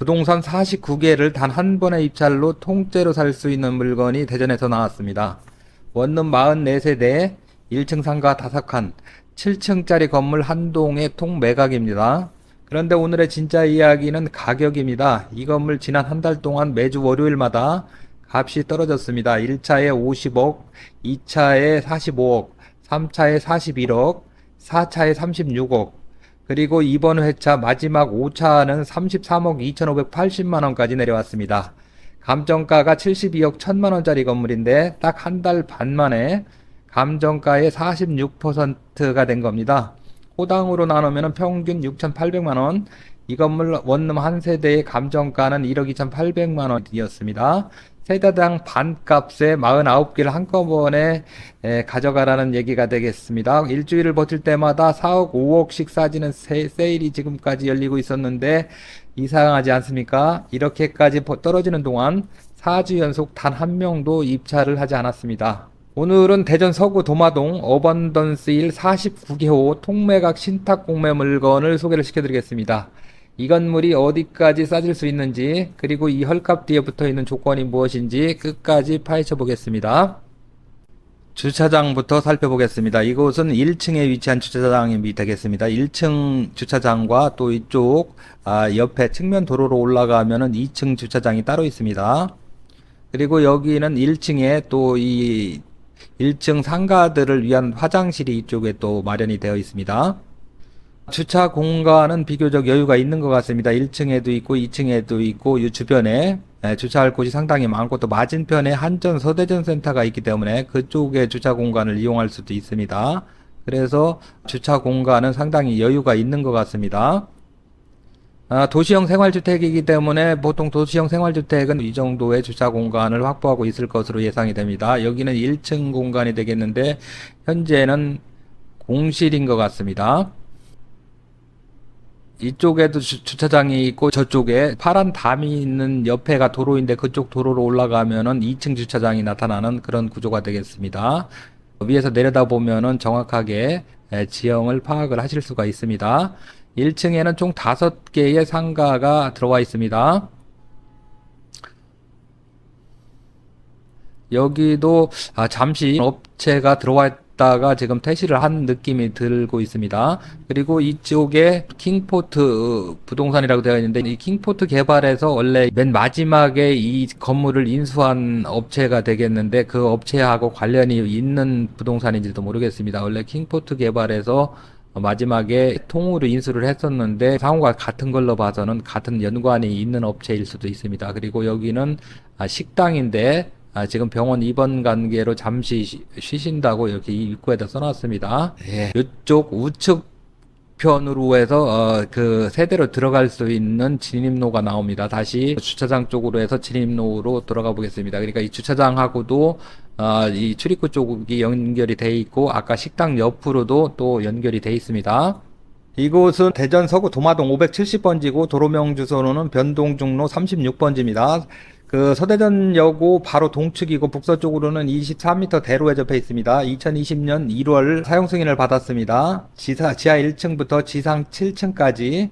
부동산 49개를 단 한 번의 입찰로 통째로 살 수 있는 물건이 대전에서 나왔습니다. 원룸 44세대, 1층 상가 5칸, 7층짜리 건물 한 동의 통매각입니다. 그런데 오늘의 진짜 이야기는 가격입니다. 이 건물 지난 한 달 동안 매주 월요일마다 값이 떨어졌습니다. 1차에 50억, 2차에 45억, 3차에 41억, 4차에 36억, 그리고 이번 회차 마지막 5차는 33억 2,580만원까지 내려왔습니다. 감정가가 72억 1천만원짜리 건물인데 딱 한 달 반 만에 감정가의 46%가 된 겁니다. 호당으로 나누면 평균 6,800만원, 이 건물 원룸 한 세대의 감정가는 1억 2,800만원이었습니다. 세대당 반값에 49개를 한꺼번에 가져가라는 얘기가 되겠습니다. 일주일을 버틸 때마다 4억, 5억씩 싸지는 세일이 지금까지 열리고 있었는데 이상하지 않습니까? 이렇게까지 떨어지는 동안 4주 연속 단 한 명도 입찰을 하지 않았습니다. 오늘은 대전 서구 도마동 어번던스일 49개호 통매각 신탁 공매 물건을 소개를 시켜드리겠습니다. 이 건물이 어디까지 싸질 수 있는지, 그리고 이 헐값 뒤에 붙어있는 조건이 무엇인지 끝까지 파헤쳐 보겠습니다. 주차장부터 살펴보겠습니다. 이곳은 1층에 위치한 주차장이 되겠습니다. 1층 주차장과 또 이쪽 옆에 측면 도로로 올라가면은 2층 주차장이 따로 있습니다. 그리고 여기는 1층에 또 이 1층 상가들을 위한 화장실이 이쪽에 또 마련이 되어 있습니다. 주차 공간은 비교적 여유가 있는 것 같습니다. 1층에도 있고 2층에도 있고 이 주변에 주차할 곳이 상당히 많고, 또 맞은편에 한전 서대전 센터가 있기 때문에 그쪽에 주차 공간을 이용할 수도 있습니다. 그래서 주차 공간은 상당히 여유가 있는 것 같습니다. 도시형 생활주택이기 때문에 보통 도시형 생활주택은 이 정도의 주차 공간을 확보하고 있을 것으로 예상이 됩니다. 여기는 1층 공간이 되겠는데 현재는 공실인 것 같습니다. 이쪽에도 주차장이 있고 저쪽에 파란 담이 있는 옆에가 도로인데 그쪽 도로로 올라가면은 2층 주차장이 나타나는 그런 구조가 되겠습니다. 위에서 내려다보면은 정확하게 지형을 파악을 하실 수가 있습니다. 1층에는 총 5개의 상가가 들어와 있습니다. 여기도 잠시 업체가 들어와 있다가 지금 퇴실을 한 느낌이 들고 있습니다. 그리고 이쪽에 킹포트 부동산이라고 되어 있는데, 이 킹포트 개발에서 원래 맨 마지막에 이 건물을 인수한 업체가 되겠는데 그 업체하고 관련이 있는 부동산인지도 모르겠습니다. 원래 킹포트 개발에서 마지막에 통으로 인수를 했었는데 상호가 같은 걸로 봐서는 같은 연관이 있는 업체일 수도 있습니다. 그리고 여기는 식당인데 지금 병원 입원 관계로 잠시 쉬신다고 이렇게 입구에다 써놨습니다. 이쪽 우측 편으로 해서 그 세대로 들어갈 수 있는 진입로가 나옵니다. 다시 주차장 쪽으로 해서 진입로로 들어가 보겠습니다. 그러니까 이 주차장하고도 이 출입구 쪽이 연결이 돼 있고 아까 식당 옆으로도 또 연결이 돼 있습니다. 이곳은 대전 서구 도마동 570번지고 도로명 주소로는 변동중로 36번지입니다. 그 서대전여고 바로 동측이고 북서쪽으로는 24m 대로에 접해 있습니다. 2020년 1월 사용 승인을 받았습니다. 지하 1층부터 지상 7층까지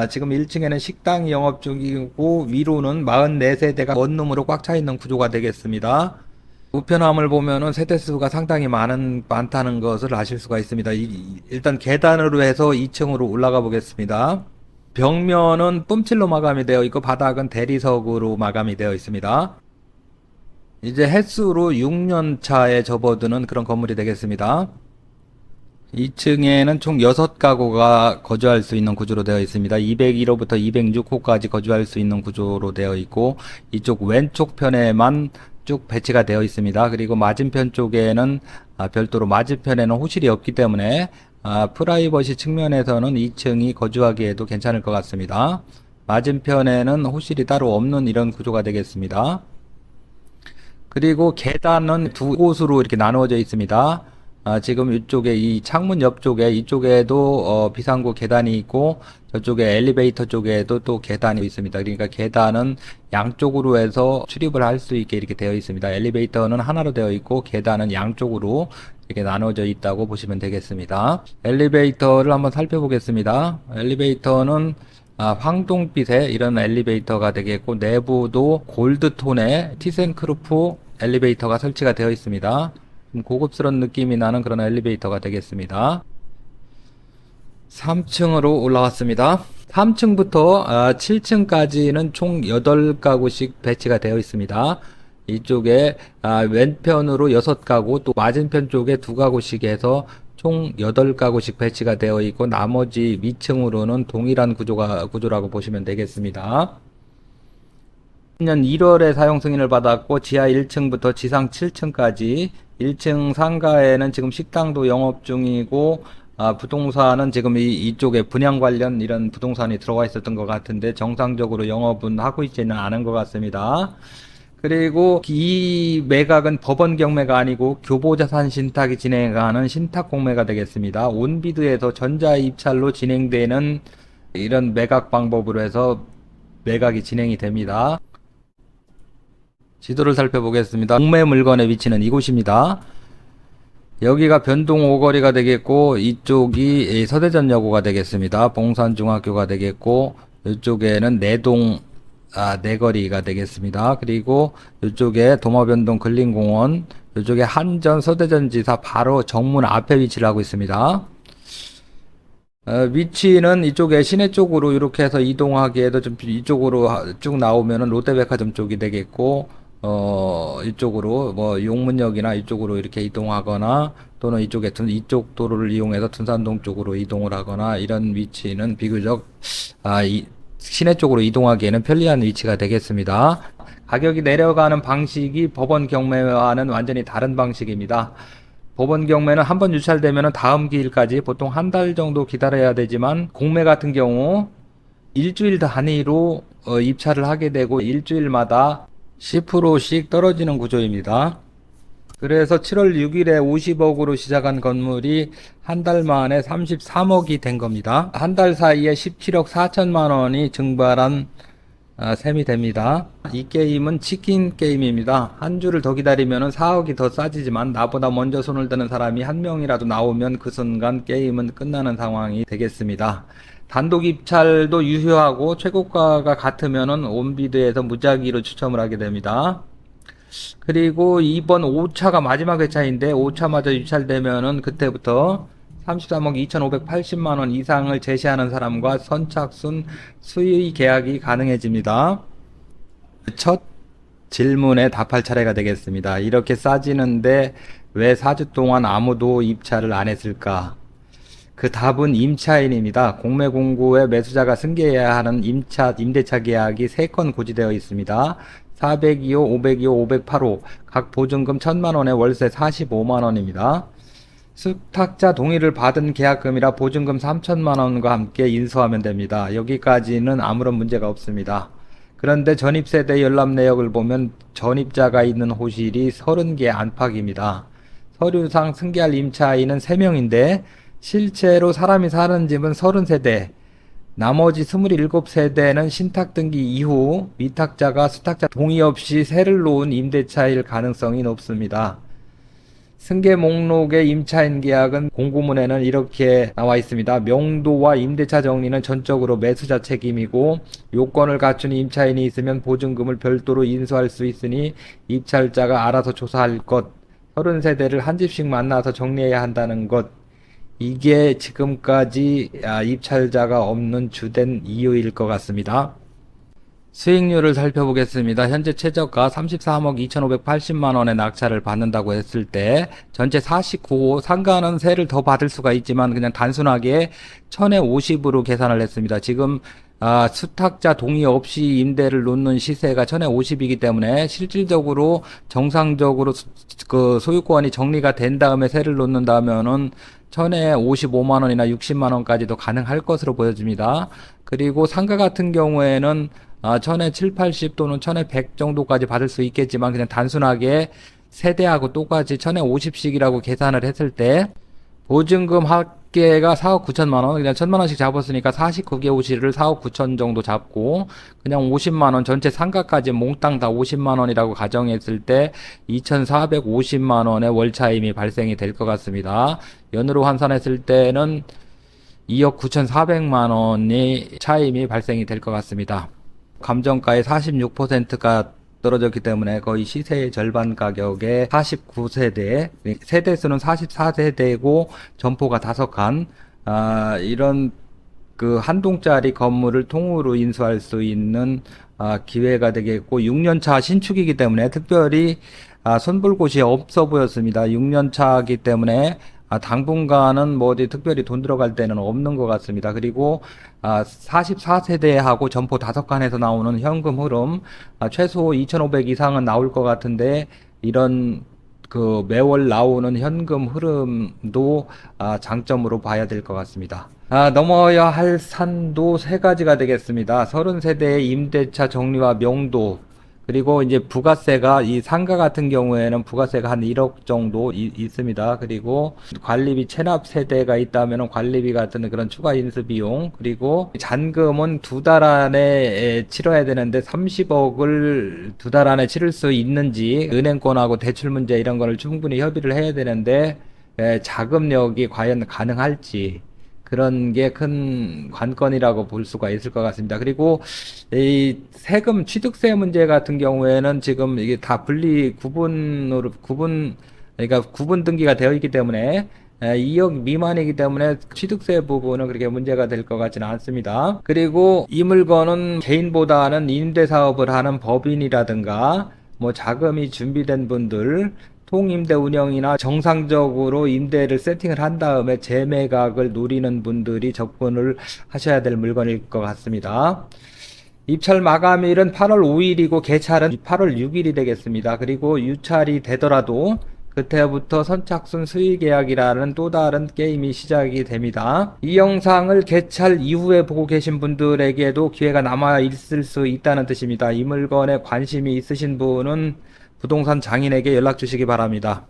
지금 1층에는 식당 영업 중이고 위로는 44세대가 원룸으로 꽉 차 있는 구조가 되겠습니다. 우편함을 보면은 세대수가 상당히 많다는 것을 아실 수가 있습니다. 일단 계단으로 해서 2층으로 올라가 보겠습니다. 벽면은 뿜칠로 마감이 되어 있고 바닥은 대리석으로 마감이 되어 있습니다. 이제 햇수로 6년 차에 접어드는 그런 건물이 되겠습니다. 2층에는 총 6가구가 거주할 수 있는 구조로 되어 있습니다. 201호부터 206호까지 거주할 수 있는 구조로 되어 있고 이쪽 왼쪽 편에만 쭉 배치가 되어 있습니다. 그리고 맞은편 쪽에는 별도로 맞은편에는 호실이 없기 때문에 프라이버시 측면에서는 2층이 거주하기에도 괜찮을 것 같습니다. 맞은편에는 호실이 따로 없는 이런 구조가 되겠습니다. 그리고 계단은 두 곳으로 이렇게 나누어져 있습니다. 지금 이쪽에 이 창문 옆쪽에 이쪽에도 비상구 계단이 있고 저쪽에 엘리베이터 쪽에도 또 계단이 있습니다. 그러니까 계단은 양쪽으로 해서 출입을 할 수 있게 이렇게 되어 있습니다. 엘리베이터는 하나로 되어 있고 계단은 양쪽으로 이렇게 나눠져 있다고 보시면 되겠습니다. 엘리베이터를 한번 살펴보겠습니다. 엘리베이터는 황동빛의 이런 엘리베이터가 되겠고, 내부도 골드톤의 티센크루프 엘리베이터가 설치가 되어 있습니다. 좀 고급스러운 느낌이 나는 그런 엘리베이터가 되겠습니다. 3층으로 올라왔습니다. 3층부터 7층까지는 총 8가구씩 배치가 되어 있습니다. 이쪽에 왼편으로 6가구, 또 맞은편 쪽에 2가구씩 해서 총 8가구씩 배치가 되어 있고, 나머지 위층으로는 동일한 구조라고 보시면 되겠습니다. 년 1월에 사용 승인을 받았고, 지하 1층부터 지상 7층까지 1층 상가에는 지금 식당도 영업 중이고, 부동산은 지금 이쪽에 분양 관련 이런 부동산이 들어가 있었던 것 같은데 정상적으로 영업은 하고 있지는 않은 것 같습니다. 그리고 이 매각은 법원 경매가 아니고 교보자산 신탁이 진행하는 신탁 공매가 되겠습니다. 온비드에서 전자입찰로 진행되는 이런 매각 방법으로 해서 매각이 진행이 됩니다. 지도를 살펴보겠습니다. 공매 물건의 위치는 이곳입니다. 여기가 변동 오거리가 되겠고, 이쪽이 서대전여고가 되겠습니다. 봉산중학교가 되겠고, 이쪽에는 내동 내거리가 되겠습니다. 그리고 이쪽에 도마변동 근린공원, 이쪽에 한전 서대전지사 바로 정문 앞에 위치를 하고 있습니다. 위치는 이쪽에 시내 쪽으로 이렇게 해서 이동하기에도 좀 이쪽으로 쭉 나오면은 롯데백화점 쪽이 되겠고, 이쪽으로 뭐 용문역이나 이쪽으로 이렇게 이동하거나 또는 이쪽 도로를 이용해서 둔산동 쪽으로 이동을 하거나 이런 위치는 비교적 시내 쪽으로 이동하기에는 편리한 위치가 되겠습니다. 가격이 내려가는 방식이 법원 경매와는 완전히 다른 방식입니다. 법원 경매는 한번 유찰되면 다음 기일까지 보통 한 달 정도 기다려야 되지만, 공매 같은 경우 일주일 단위로 입찰을 하게 되고 일주일마다 10%씩 떨어지는 구조입니다. 그래서 7월 6일에 50억으로 시작한 건물이 한 달 만에 33억이 된 겁니다. 한 달 사이에 17억 4천만 원이 증발한 셈이 됩니다. 이 게임은 치킨 게임입니다. 한 주를 더 기다리면 4억이 더 싸지지만 나보다 먼저 손을 드는 사람이 한 명이라도 나오면 그 순간 게임은 끝나는 상황이 되겠습니다. 단독 입찰도 유효하고 최고가가 같으면은 온비드에서 무작위로 추첨을 하게 됩니다. 그리고 이번 5차가 마지막 회차인데 5차마저 유찰되면은 그때부터 33억 2,580만원 이상을 제시하는 사람과 선착순 수의 계약이 가능해집니다. 첫 질문에 답할 차례가 되겠습니다. 이렇게 싸지는데 왜 4주 동안 아무도 입찰을 안 했을까? 그 답은 임차인입니다. 공매 공고에 매수자가 승계해야 하는 임대차 계약이 3건 고지되어 있습니다. 402호, 502호, 508호 각 보증금 1,000만원에 월세 45만원입니다. 수탁자 동의를 받은 계약금이라 보증금 3천만원과 함께 인수하면 됩니다. 여기까지는 아무런 문제가 없습니다. 그런데 전입세대 열람 내역을 보면 전입자가 있는 호실이 30개 안팎입니다. 서류상 승계할 임차인은 3명인데 실제로 사람이 사는 집은 30세대, 나머지 27세대는 신탁 등기 이후 위탁자가 수탁자 동의 없이 세를 놓은 임대차일 가능성이 높습니다. 승계 목록의 임차인 계약은 공고문에는 이렇게 나와 있습니다. 명도와 임대차 정리는 전적으로 매수자 책임이고, 요건을 갖춘 임차인이 있으면 보증금을 별도로 인수할 수 있으니 입찰자가 알아서 조사할 것, 30세대를 한 집씩 만나서 정리해야 한다는 것, 이게 지금까지 입찰자가 없는 주된 이유일 것 같습니다. 수익률을 살펴보겠습니다. 현재 최저가 33억 2,580만 원의 낙찰을 받는다고 했을 때 전체 49호, 상가는 세를 더 받을 수가 있지만 그냥 단순하게 1000에 50으로 계산을 했습니다. 지금 수탁자 동의 없이 임대를 놓는 시세가 1000에 50이기 때문에 실질적으로 정상적으로 그 소유권이 정리가 된 다음에 세를 놓는다면은 1000에 55만 원이나 60만 원까지도 가능할 것으로 보여집니다. 그리고 상가 같은 경우에는 1000에 7, 80 또는 1000에 100 정도까지 받을 수 있겠지만 그냥 단순하게 세대하고 똑같이 1000에 50씩이라고 계산을 했을 때 보증금 합계가 4억 9천만 원, 그냥 1000만 원씩 잡았으니까 49개 호실을 4억 9천 정도 잡고 그냥 50만 원 전체 상가까지 몽땅 다 50만 원이라고 가정했을 때 2,450만 원의 월차임이 발생이 될 것 같습니다. 연으로 환산했을 때는 2억 9,400만 원이 차임이 발생이 될 것 같습니다. 감정가의 46%가 떨어졌기 때문에 거의 시세의 절반 가격에 49세대, 세대수는 44세대고 점포가 5칸, 이런 그 한 동짜리 건물을 통으로 인수할 수 있는 기회가 되겠고, 6년차 신축이기 때문에 특별히 손볼 곳이 없어 보였습니다. 6년차이기 때문에 당분간은 뭐 어디 특별히 돈 들어갈 때는 없는 것 같습니다. 그리고 44세대하고 점포 5칸에서 나오는 현금 흐름, 최소 2,500 이상은 나올 것 같은데, 이런 그 매월 나오는 현금 흐름도 장점으로 봐야 될 것 같습니다. 넘어야 할 산도 3가지가 되겠습니다. 30세대의 임대차 정리와 명도, 그리고 이제 부가세가, 이 상가 같은 경우에는 부가세가 한 1억 정도 있습니다. 그리고 관리비 체납 세대가 있다면 관리비 같은 그런 추가 인수 비용, 그리고 잔금은 2달 안에 치러야 되는데 30억을 2달 안에 치를 수 있는지, 은행권하고 대출 문제 이런 거를 충분히 협의를 해야 되는데 자금력이 과연 가능할지, 그런 게 큰 관건이라고 볼 수가 있을 것 같습니다. 그리고 이 세금 취득세 문제 같은 경우에는 지금 이게 다 그러니까 구분 등기가 되어 있기 때문에 2억 미만이기 때문에 취득세 부분은 그렇게 문제가 될 것 같지는 않습니다. 그리고 이 물건은 개인보다는 임대사업을 하는 법인이라든가 뭐 자금이 준비된 분들, 통임대 운영이나 정상적으로 임대를 세팅을 한 다음에 재매각을 노리는 분들이 접근을 하셔야 될 물건일 것 같습니다. 입찰 마감일은 8월 5일이고 개찰은 8월 6일이 되겠습니다. 그리고 유찰이 되더라도 그때부터 선착순 수의 계약이라는 또 다른 게임이 시작이 됩니다. 이 영상을 개찰 이후에 보고 계신 분들에게도 기회가 남아 있을 수 있다는 뜻입니다. 이 물건에 관심이 있으신 분은 부동산 장인에게 연락 주시기 바랍니다.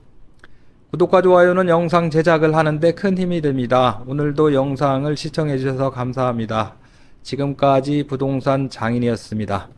구독과 좋아요는 영상 제작을 하는데 큰 힘이 됩니다. 오늘도 영상을 시청해 주셔서 감사합니다. 지금까지 부동산 장인이었습니다.